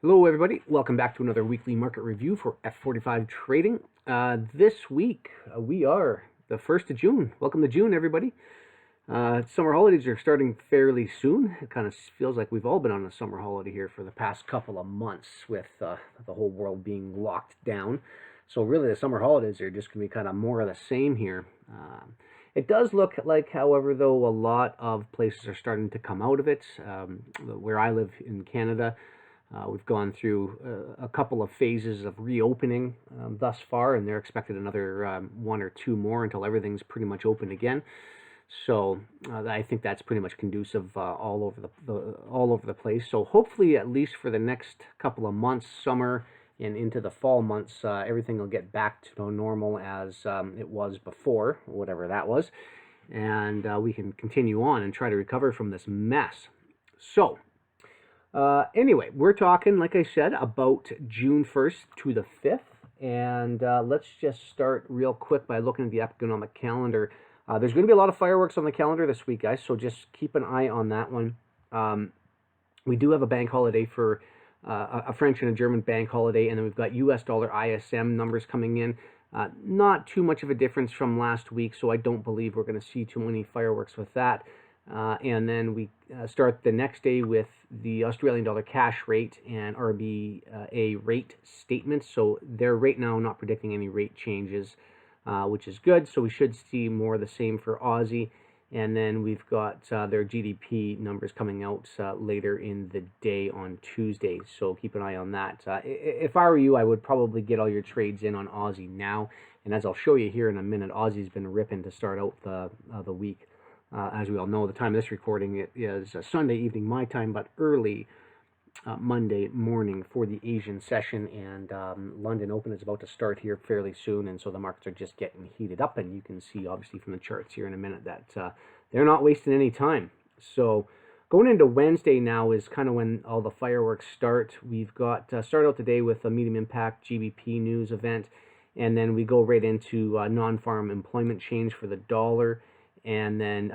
Hello everybody, welcome back to another weekly market review for F45 Trading. This week we are the 1st of June. Welcome to June everybody. Summer holidays are starting fairly soon. It kind of feels like we've all been on a summer holiday here for the past couple of months with the whole world being locked down. So really the summer holidays are just going to be kind of more of the same here. It does look like, however, though, a lot of places are starting to come out of it. Where I live in Canada, we've gone through a couple of phases of reopening thus far, and they're expected another one or two more until everything's pretty much open again. So I think that's pretty much conducive all over the place. So hopefully, at least for the next couple of months, summer and into the fall months, everything will get back to normal as it was before, whatever that was, and we can continue on and try to recover from this mess. So anyway, we're talking, like I said, about June 1st to the 5th, and let's just start real quick by looking at the economic calendar. There's going to be a lot of fireworks on the calendar this week, guys, so just keep an eye on that one. We do have a bank holiday for a French and a German bank holiday, and then we've got US dollar ISM numbers coming in. Not too much of a difference from last week, so I don't believe we're going to see too many fireworks with that. And then we start the next day with the Australian dollar cash rate and RBA rate statements. So they're right now not predicting any rate changes, which is good. So we should see more of the same for Aussie. And then we've got their GDP numbers coming out later in the day on Tuesday. So keep an eye on that. If I were you, I would probably get all your trades in on Aussie now. And as I'll show you here in a minute, Aussie's been ripping to start out the week. As we all know, the time of this recording it is Sunday evening my time, but early Monday morning for the Asian session, and London Open is about to start here fairly soon, and so the markets are just getting heated up, and you can see obviously from the charts here in a minute that they're not wasting any time. So going into Wednesday now is kind of when all the fireworks start. We've got start out today with a medium impact GBP news event, and then we go right into non-farm employment change for the dollar. And then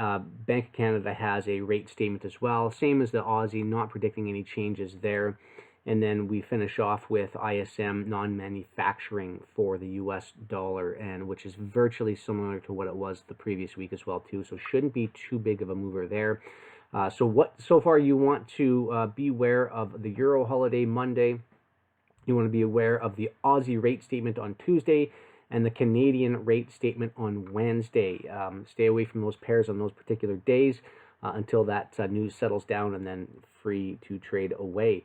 Bank of Canada has a rate statement as well, same as the Aussie, not predicting any changes there. And then we finish off with ISM non-manufacturing for the US dollar, and which is virtually similar to what it was the previous week as well too. So shouldn't be too big of a mover there. So far you want to be aware of the Euro holiday Monday. You want to be aware of the Aussie rate statement on Tuesday, and the Canadian rate statement on Wednesday. Stay away from those pairs on those particular days until that news settles down, and then free to trade away.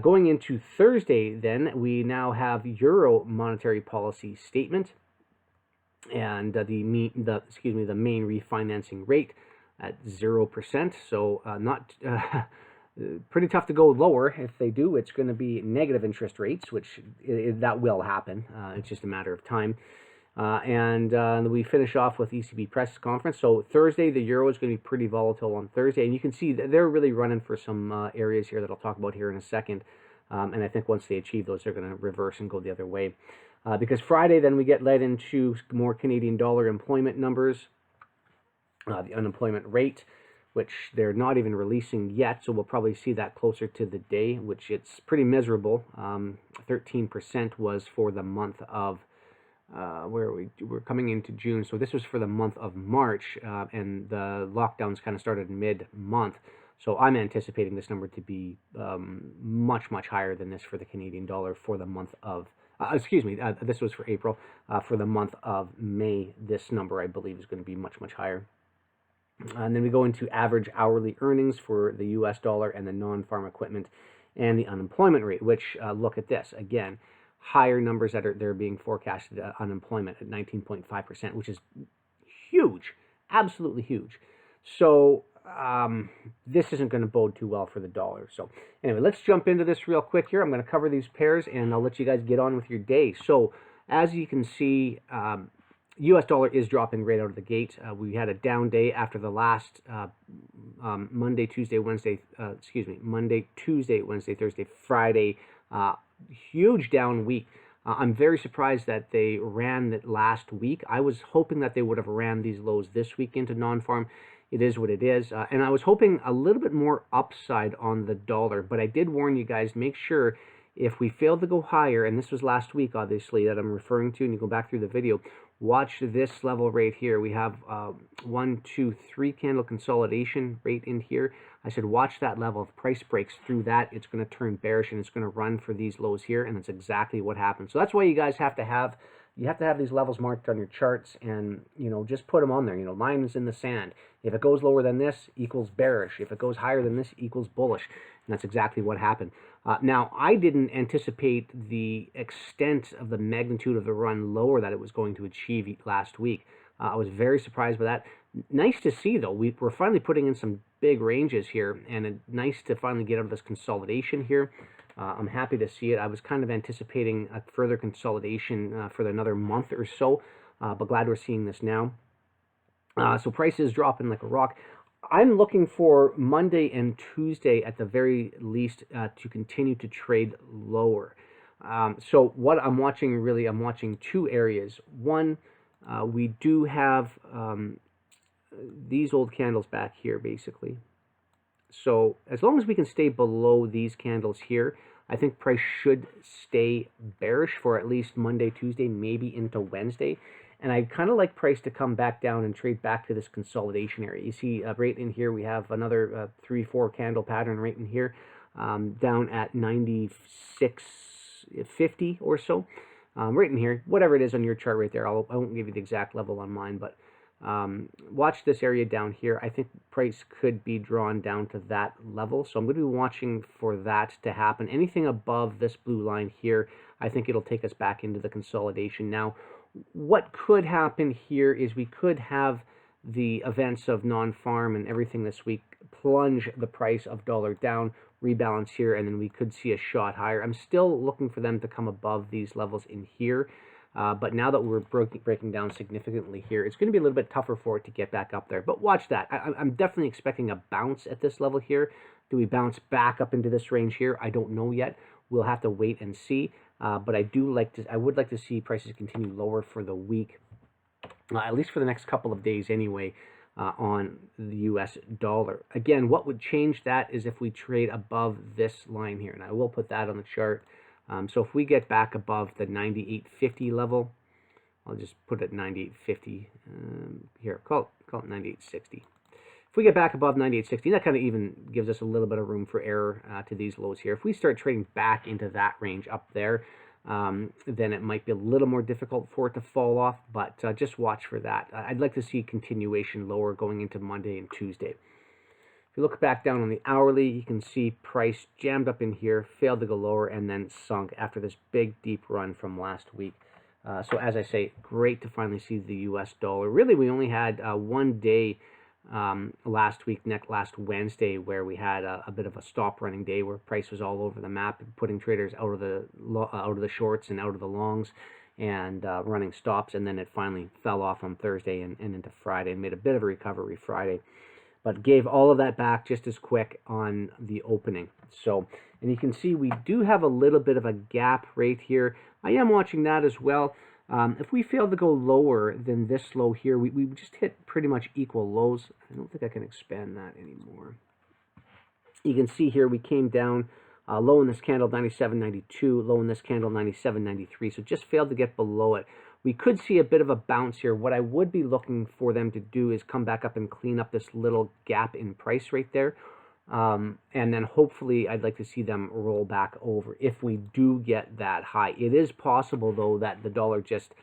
Going into Thursday, then, we now have Euro monetary policy statement, and the main refinancing rate at 0%. So not pretty tough to go lower. If they do, it's going to be negative interest rates, which that will happen. It's just a matter of time. And we finish off with ECB press conference. So Thursday, the euro is going to be pretty volatile on Thursday. And you can see that they're really running for some areas here that I'll talk about here in a second. And I think once they achieve those, they're going to reverse and go the other way. Because Friday, then we get led into more Canadian dollar employment numbers, the unemployment rate, which they're not even releasing yet, so we'll probably see that closer to the day, which it's pretty miserable. 13% was for the month of, we're coming into June, so this was for the month of March, and the lockdowns kind of started mid-month, so I'm anticipating this number to be much, much higher than this for the Canadian dollar for the month of, this was for April. For the month of May, this number, I believe, is going to be much, much higher. And then we go into average hourly earnings for the US dollar and the non-farm equipment and the unemployment rate, which, look at this, again, higher numbers that are being forecasted unemployment at 19.5%, which is huge, absolutely huge. So this isn't going to bode too well for the dollar. So anyway, let's jump into this real quick here. I'm going to cover these pairs, and I'll let you guys get on with your day. So as you can see, US dollar is dropping right out of the gate. We had a down day after the last Monday, Tuesday, Wednesday, Thursday, Friday. Huge down week. I'm very surprised that they ran that last week. I was hoping that they would have ran these lows this week into non-farm, it is what it is. And I was hoping a little bit more upside on the dollar, but I did warn you guys, make sure if we fail to go higher, and this was last week, obviously, that I'm referring to, and you go back through the video, watch this level right here. We have 1, 2, 3 candle consolidation right in here. I said watch that level. If price breaks through that, it's going to turn bearish and it's going to run for these lows here, and that's exactly what happened. So that's why you guys have to have these levels marked on your charts, and just put them on there. Lines in the sand. If it goes lower than this, equals bearish. If it goes higher than this, equals bullish. And that's exactly what happened. Now, I didn't anticipate the extent of the magnitude of the run lower that it was going to achieve last week. I was very surprised by that. Nice to see, though. We're finally putting in some big ranges here, and nice to finally get out of this consolidation here. I'm happy to see it. I was kind of anticipating a further consolidation for another month or so, but glad we're seeing this now. So price is dropping like a rock. I'm looking for Monday and Tuesday at the very least to continue to trade lower. So what I'm watching, really, I'm watching two areas. One, we do have these old candles back here, basically. So as long as we can stay below these candles here, I think price should stay bearish for at least Monday, Tuesday, maybe into Wednesday. And I kind of like price to come back down and trade back to this consolidation area. You see right in here, we have another 3-4 candle pattern right in here, down at 96.50 or so. Right in here, whatever it is on your chart right there. I won't give you the exact level on mine, but watch this area down here. I think price could be drawn down to that level, so I'm going to be watching for that to happen. Anything above this blue line here, I think it'll take us back into the consolidation. Now, what could happen here is we could have the events of non-farm and everything this week plunge the price of dollar down, rebalance here, and then we could see a shot higher. I'm still looking for them to come above these levels in here. But now that we're breaking down significantly here, it's going to be a little bit tougher for it to get back up there. But watch that. I'm definitely expecting a bounce at this level here. Do we bounce back up into this range here? I don't know yet. We'll have to wait and see. But I would like to see prices continue lower for the week, at least for the next couple of days anyway, on the US dollar. Again, what would change that is if we trade above this line here, and I will put that on the chart. So if we get back above the 98.50 level, I'll just put it 98.50 here. Call it 98.60. If we get back above 98.60, that kind of even gives us a little bit of room for error to these lows here. If we start trading back into that range up there, then it might be a little more difficult for it to fall off, but just watch for that. I'd like to see continuation lower going into Monday and Tuesday. If you look back down on the hourly, you can see price jammed up in here, failed to go lower, and then sunk after this big, deep run from last week. So as I say, great to finally see the US dollar. Really, we only had one day last Wednesday, where we had a bit of a stop running day where price was all over the map, putting traders out of the shorts and out of the longs, and running stops, and then it finally fell off on Thursday and into Friday, and made a bit of a recovery Friday, but gave all of that back just as quick on the opening. So, and you can see we do have a little bit of a gap right here. I am watching that as well. If we fail to go lower than this low here, we just hit pretty much equal lows. I don't think I can expand that anymore. You can see here we came down low in this candle 97.92, low in this candle 97.93, so just failed to get below it. We could see a bit of a bounce here. What I would be looking for them to do is come back up and clean up this little gap in price right there. And then hopefully I'd like to see them roll back over if we do get that high. It is possible, though, that the dollar just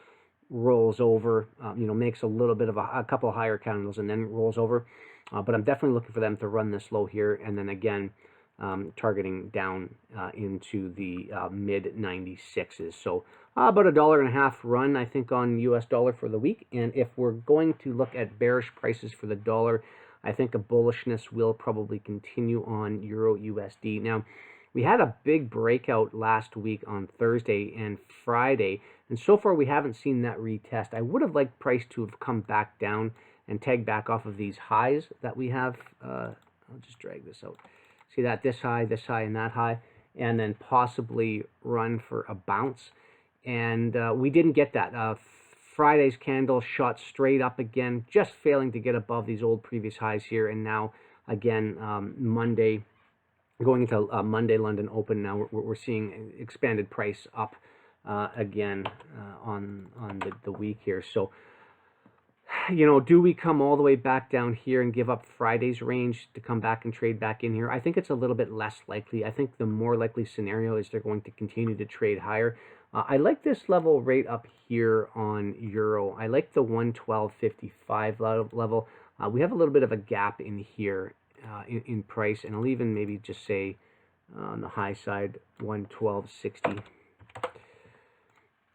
rolls over, makes a little bit of a couple of higher candles and then rolls over. But I'm definitely looking for them to run this low here, and then again targeting down into the mid 96s. So about $1.50 run, I think, on US dollar for the week. And if we're going to look at bearish prices for the dollar, I think a bullishness will probably continue on EurUsd. Now, we had a big breakout last week on Thursday and Friday, and so far we haven't seen that retest. I would have liked price to have come back down and tag back off of these highs that we have. I'll just drag this out. See that? This high, and that high, and then possibly run for a bounce. And we didn't get that. Friday's candle shot straight up again, just failing to get above these old previous highs here. And now, again, Monday, going into Monday London Open, now we're seeing expanded price up again on the week here. So, you know, do we come all the way back down here and give up Friday's range to come back and trade back in here? I think it's a little bit less likely. I think the more likely scenario is they're going to continue to trade higher. I like this level right up here on Euro. I like the 112.55 level. We have a little bit of a gap in here in price, and I'll even maybe just say on the high side 112.60.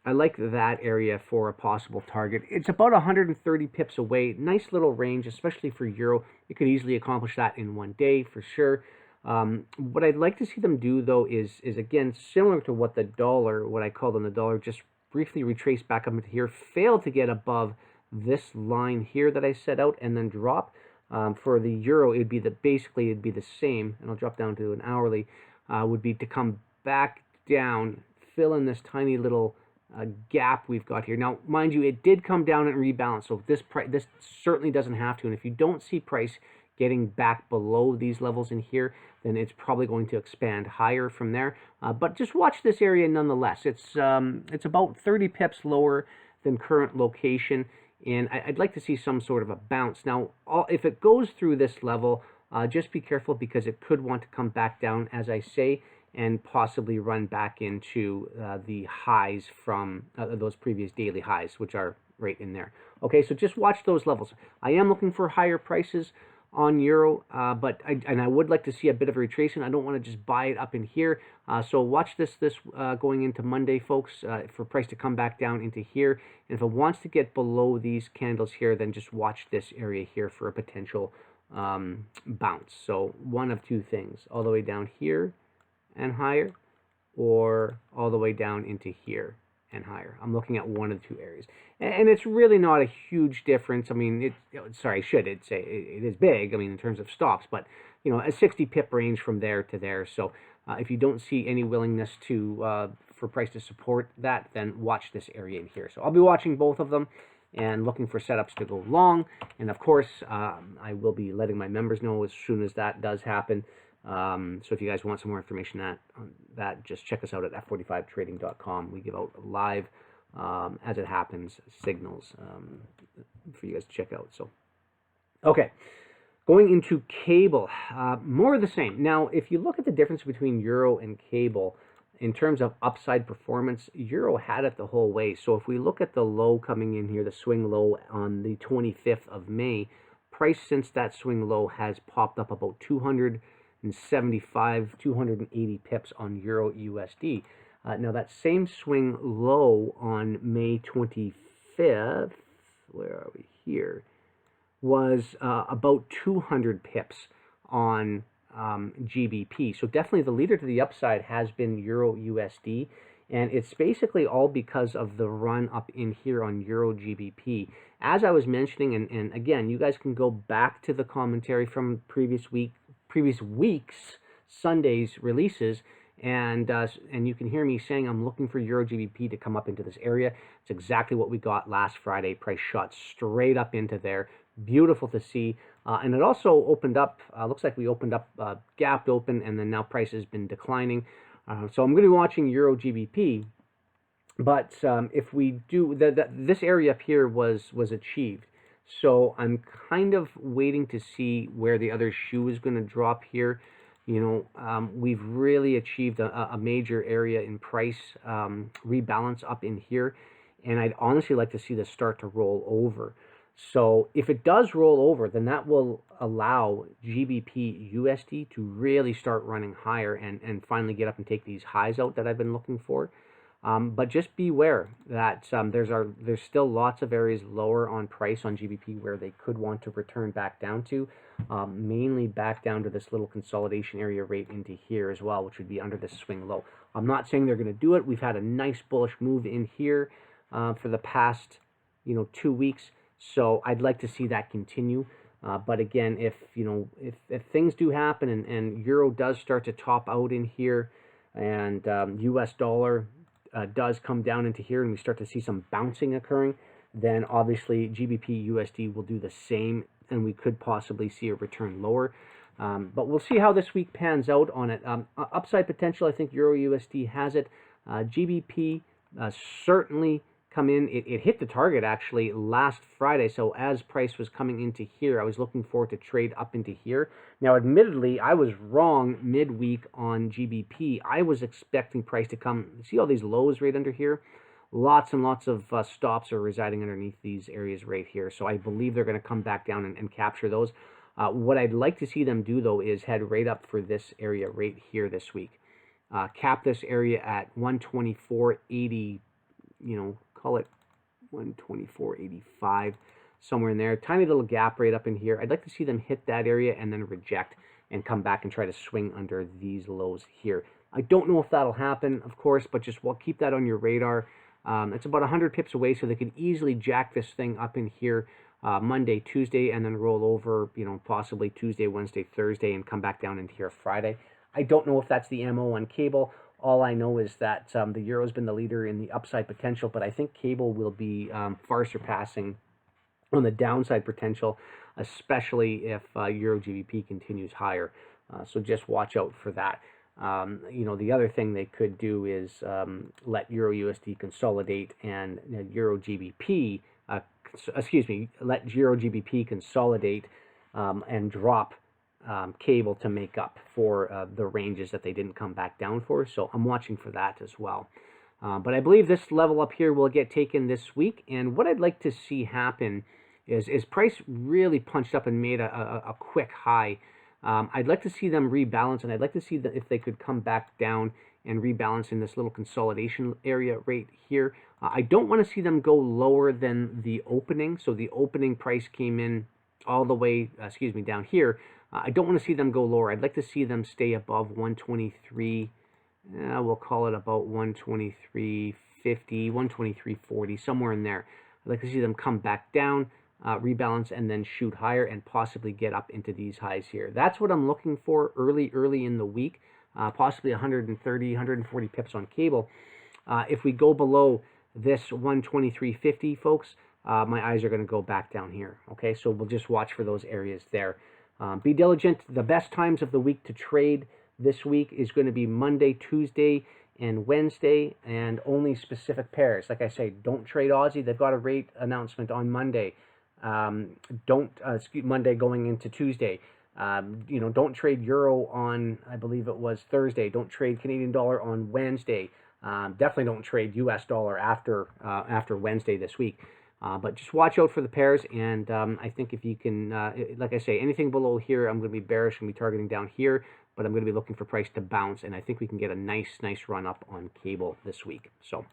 I like that area for a possible target. It's about 130 pips away. Nice little range, especially for Euro. You could easily accomplish that in one day for sure. What I'd like to see them do, though, is again, similar to what the dollar, what I called on the dollar, just briefly retrace back up into here, fail to get above this line here that I set out, and then drop. For the Euro, it'd be basically it'd be the same, and I'll drop down to an hourly, would be to come back down, fill in this tiny little gap we've got here. Now, mind you, it did come down and rebalance, so this certainly doesn't have to. And if you don't see price getting back below these levels in here, then it's probably going to expand higher from there. But just watch this area nonetheless. It's about 30 pips lower than current location, and I'd like to see some sort of a bounce. Now, if it goes through this level, just be careful, because it could want to come back down, as I say, and possibly run back into the highs from those previous daily highs, which are right in there. Okay, so just watch those levels. I am looking for higher prices on Euro, but I would like to see a bit of a retracement. I don't want to just buy it up in here. So watch this going into Monday, folks, for price to come back down into here. And if it wants to get below these candles here, then just watch this area here for a potential bounce. So one of two things: all the way down here and higher, or all the way down into here and higher. I'm looking at one of the two areas, and it's really not a huge difference. I mean, sorry, I should say it is big, I mean, in terms of stops, but you know, a 60 pip range from there to there. So if you don't see any willingness to for price to support that, then watch this area in here. So I'll be watching both of them and looking for setups to go long, and of course I will be letting my members know as soon as that does happen. So if you guys want some more information on that, just check us out at f45trading.com. We give out live, as it happens, signals for you guys to check out. So, okay, going into cable, more of the same. Now, if you look at the difference between Euro and cable in terms of upside performance, Euro had it the whole way. So if we look at the low coming in here, the swing low on the 25th of May, price since that swing low has popped up about 275, 280 pips on EurUsd. Now that same swing low on May 25th, where are we here, was about 200 pips on GBP. So definitely the leader to the upside has been EurUsd, and it's basically all because of the run up in here on Euro GBP. As I was mentioning, and again, you guys can go back to the commentary from previous week's Sunday's releases, and you can hear me saying I'm looking for Euro GBP to come up into this area. It's exactly what we got last Friday. Price shot straight up into there. Beautiful to see. And it also opened up, looks like we opened up, gapped open, and then now price has been declining. So I'm going to be watching Euro GBP. But if we do, this area up here was achieved. So I'm kind of waiting to see where the other shoe is going to drop here. You know, we've really achieved a major area in price rebalance up in here. And I'd honestly like to see this start to roll over. So if it does roll over, then that will allow GbpUsd to really start running higher and finally get up and take these highs out that I've been looking for. But just beware that there's still lots of areas lower on price on GBP where they could want to return back down to, mainly back down to this little consolidation area right into here as well, which would be under this swing low. I'm not saying they're going to do it. We've had a nice bullish move in here for the past 2 weeks, so I'd like to see that continue. But again, if things do happen and Euro does start to top out in here, and US dollar does come down into here, and we start to see some bouncing occurring, then obviously GbpUsd will do the same, and we could possibly see a return lower. But we'll see how this week pans out on it. Upside potential, I think EurUsd has it. GBP certainly come in. It hit the target actually last Friday. So as price was coming into here, I was looking forward to trade up into here. Now, admittedly, I was wrong midweek on GBP. I was expecting price to come. See all these lows right under here? Lots and lots of stops are residing underneath these areas right here. So I believe they're going to come back down and capture those. What I'd like to see them do, though, is head right up for this area right here this week. Cap this area at 124.80, call it 124.85, somewhere in there. Tiny little gap right up in here. I'd like to see them hit that area and then reject and come back and try to swing under these lows here. I don't know if that'll happen, of course, but just keep that on your radar. It's about 100 pips away, so they could easily jack this thing up in here Monday, Tuesday, and then roll over, possibly Tuesday, Wednesday, Thursday, and come back down into here Friday. I don't know if that's the MO on cable. All I know is that the Euro's been the leader in the upside potential, but I think cable will be far surpassing on the downside potential, especially if Euro GBP continues higher. So just watch out for that. The other thing they could do is let EurUSD consolidate and Euro GBP, let Euro GBP consolidate and drop cable to make up for the ranges that they didn't come back down for. So I'm watching for that as well. But I believe this level up here will get taken this week. And what I'd like to see happen is price really punched up and made a quick high. I'd like to see them rebalance, and I'd like to see that if they could come back down and rebalance in this little consolidation area right here. I don't want to see them go lower than the opening. So the opening price came in all the way, down here. I don't want to see them go lower. I'd like to see them stay above 123. We'll call it about 123.50, 123.40, somewhere in there. I'd like to see them come back down, rebalance, and then shoot higher and possibly get up into these highs here. That's what I'm looking for early in the week, possibly 130, 140 pips on cable. If we go below this 123.50, folks, my eyes are going to go back down here. Okay, so we'll just watch for those areas there. Be diligent. The best times of the week to trade this week is going to be Monday, Tuesday, and Wednesday, and only specific pairs. Like I say, don't trade Aussie. They've got a rate announcement on Monday. Monday going into Tuesday. Don't trade Euro on, I believe it was Thursday. Don't trade Canadian dollar on Wednesday. Definitely don't trade US dollar after Wednesday this week. But just watch out for the pairs, and I think if you can, like I say, anything below here, I'm going to be bearish and be targeting down here, but I'm going to be looking for price to bounce, and I think we can get a nice run up on cable this week. So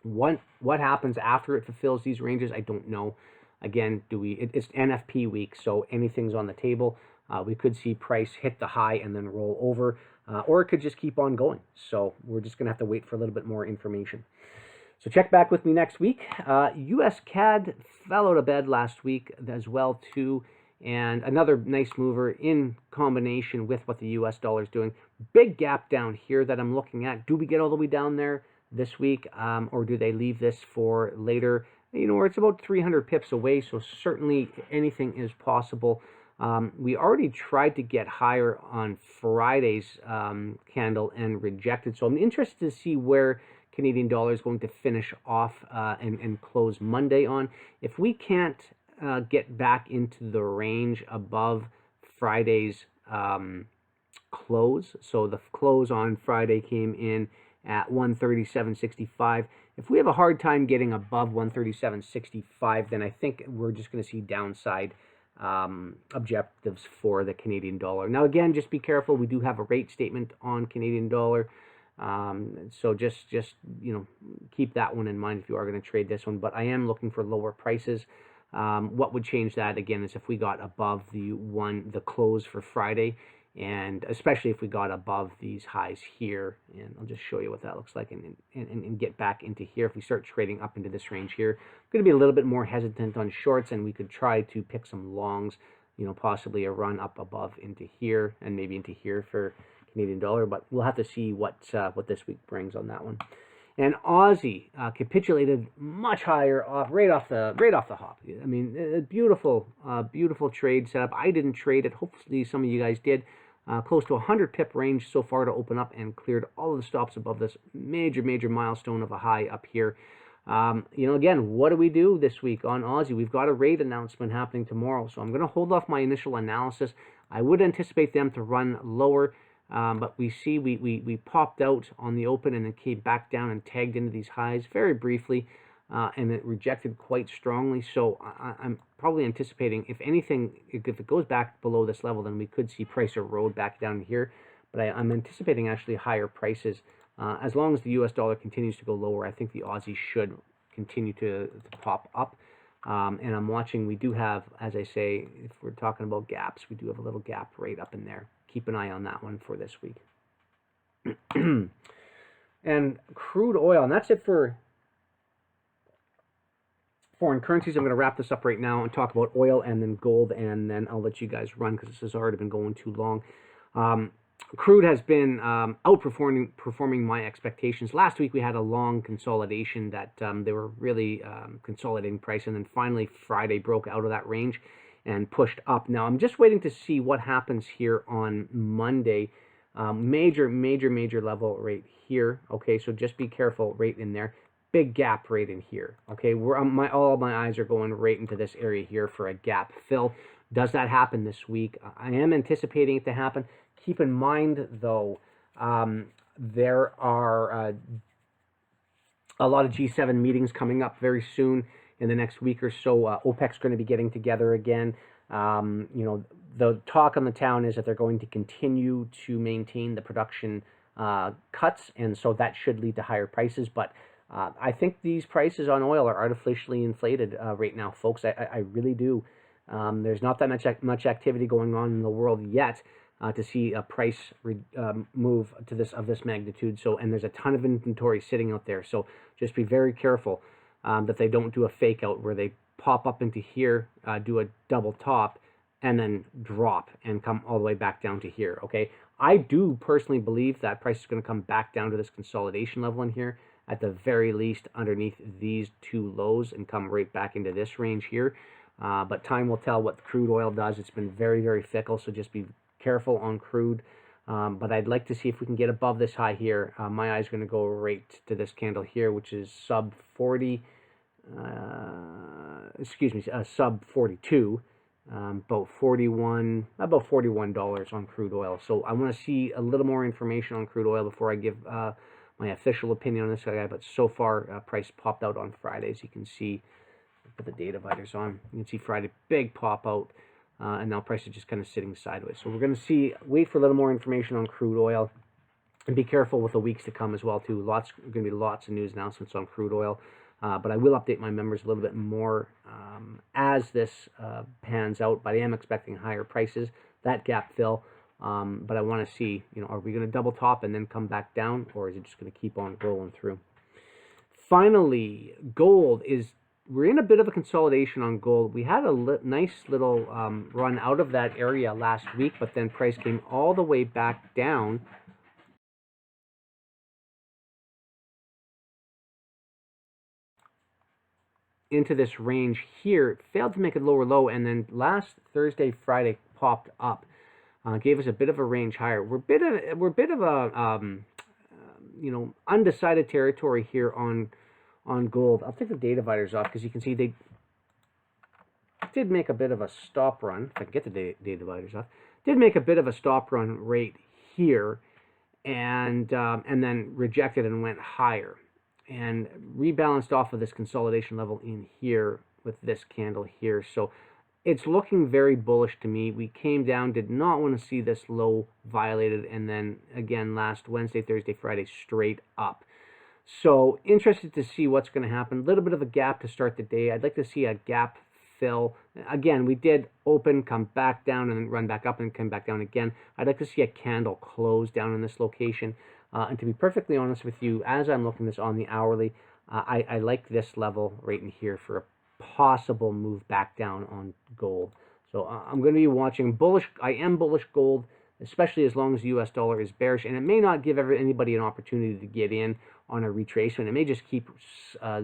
what happens after it fulfills these ranges, I don't know. Again, it's NFP week, so anything's on the table. We could see price hit the high and then roll over, or it could just keep on going. So we're just going to have to wait for a little bit more information. So check back with me next week. UsCad fell out of bed last week as well too, and another nice mover in combination with what the US dollar is doing. Big gap down here that I'm looking at. Do we get all the way down there this week, or do they leave this for later? It's about 300 pips away, so certainly anything is possible. We already tried to get higher on Friday's candle and rejected, so I'm interested to see where Canadian dollar is going to finish off and close Monday on. If we can't get back into the range above Friday's close, so the close on Friday came in at 137.65. If we have a hard time getting above 137.65, then I think we're just going to see downside objectives for the Canadian dollar. Now, again, just be careful. We do have a rate statement on Canadian dollar. So just keep that one in mind if you are going to trade this one. But I am looking for lower prices. What would change that again is if we got above the close for Friday, and especially if we got above these highs here. And I'll just show you what that looks like and get back into here. If we start trading up into this range here, I'm going to be a little bit more hesitant on shorts, and we could try to pick some longs. Possibly a run up above into here and maybe into here for Canadian dollar, but we'll have to see what this week brings on that one. And Aussie capitulated much higher right off the hop. I mean, a beautiful trade setup. I didn't trade it. Hopefully, some of you guys did. Close to 100 pip range so far to open up, and cleared all of the stops above this major milestone of a high up here. Again, what do we do this week on Aussie? We've got a rate announcement happening tomorrow, so I'm going to hold off my initial analysis. I would anticipate them to run lower, but we see we popped out on the open and then came back down and tagged into these highs very briefly, and it rejected quite strongly. So I'm probably anticipating, if anything, if it goes back below this level, then we could see price erode back down here. But I'm anticipating actually higher prices. As long as the US dollar continues to go lower, I think the Aussie should continue to pop up. And I'm watching, we do have, as I say, if we're talking about gaps, we do have a little gap right up in there. Keep an eye on that one for this week. And crude oil, and that's it for foreign currencies. I'm going to wrap this up right now and talk about oil and then gold, and then I'll let you guys run because this has already been going too long. Crude has been outperforming my expectations. Last week we had a long consolidation that they were really consolidating price, and then finally Friday broke out of that range and pushed up. Now I'm just waiting to see what happens here on Monday. Major level right here. Okay, so just be careful right in there. Big gap right in here. Okay, all my eyes are going right into this area here for a gap fill. Does that happen this week? I am anticipating it to happen. Keep in mind, though, there are a lot of G7 meetings coming up very soon in the next week or so. OPEC's going to be getting together again. The talk on the town is that they're going to continue to maintain the production cuts, and so that should lead to higher prices. But I think these prices on oil are artificially inflated right now, folks. I really do. There's not that much activity going on in the world yet to see a price move to this magnitude. So, and there's a ton of inventory sitting out there. So just be very careful that they don't do a fake out where they pop up into here, do a double top, and then drop and come all the way back down to here. Okay, I do personally believe that price is going to come back down to this consolidation level in here, at the very least underneath these two lows, and come right back into this range here. But time will tell what crude oil does. It's been very fickle, so just be careful on crude. But I'd like to see if we can get above this high here. My eye's going to go right to this candle here, which is sub 40, sub 42, about $41 on crude oil. So I want to see a little more information on crude oil before I give my official opinion on this guy. But so far, price popped out on Friday, as you can see. Put the data dividers on. You can see Friday, big pop out, and now price is just kind of sitting sideways. So we're going to wait for a little more information on crude oil, and be careful with the weeks to come as well too. Going to be lots of news announcements on crude oil, but I will update my members a little bit more as this pans out. But I am expecting higher prices, that gap fill. But I want to see, are we going to double top and then come back down, or is it just going to keep on rolling through? Finally, gold is. We're in a bit of a consolidation on gold. We had a nice little run out of that area last week, but then price came all the way back down into this range here. It failed to make a lower low, and then last Thursday, Friday popped up, gave us a bit of a range higher. We're a bit of a undecided territory here on gold. I'll take the data dividers off because you can see they did make a bit of a stop run. If I can get the data dividers off, did make a bit of a stop run right here, and then rejected and went higher, and rebalanced off of this consolidation level in here with this candle here. So it's looking very bullish to me. We came down, did not want to see this low violated, and then again last Wednesday, Thursday, Friday straight up. So interested to see what's going to happen. A little bit of a gap to start the day. I'd like to see a gap fill. Again, we did open, come back down, and then run back up and come back down again. I'd like to see a candle close down in this location. And to be perfectly honest with you, as I'm looking at this on the hourly, I like this level right in here for a possible move back down on gold. So I'm going to be watching bullish. I am bullish gold, especially as long as the US dollar is bearish, and it may not give anybody an opportunity to get in on a retracement. It may just keep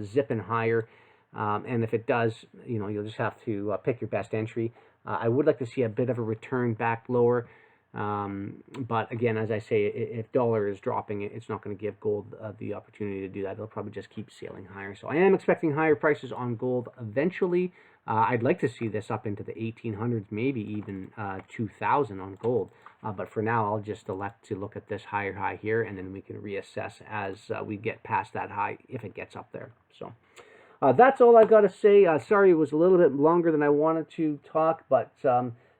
zipping higher, and if it does, you'll just have to pick your best entry. I would like to see a bit of a return back lower, but again, as I say, if dollar is dropping, it's not going to give gold the opportunity to do that. It'll probably just keep sailing higher. So I am expecting higher prices on gold eventually. I'd like to see this up into the 1800s, maybe even 2000 on gold. But for now, I'll just elect to look at this higher high here, and then we can reassess as we get past that high if it gets up there. So that's all I've got to say. Sorry it was a little bit longer than I wanted to talk, but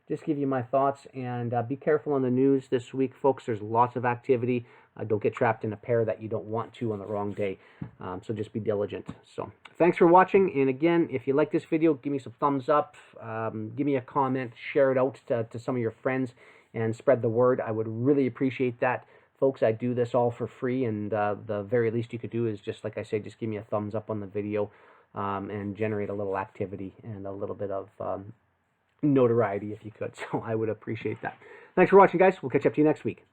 just give you my thoughts, and be careful on the news this week, folks. There's lots of activity. Don't get trapped in a pair that you don't want to on the wrong day. So just be diligent. So thanks for watching. And again, if you like this video, give me some thumbs up. Give me a comment. Share it out to some of your friends and spread the word. I would really appreciate that. Folks, I do this all for free, and the very least you could do is, just like I say, just give me a thumbs up on the video and generate a little activity and a little bit of notoriety if you could. So I would appreciate that. Thanks for watching, guys. We'll catch up to you next week.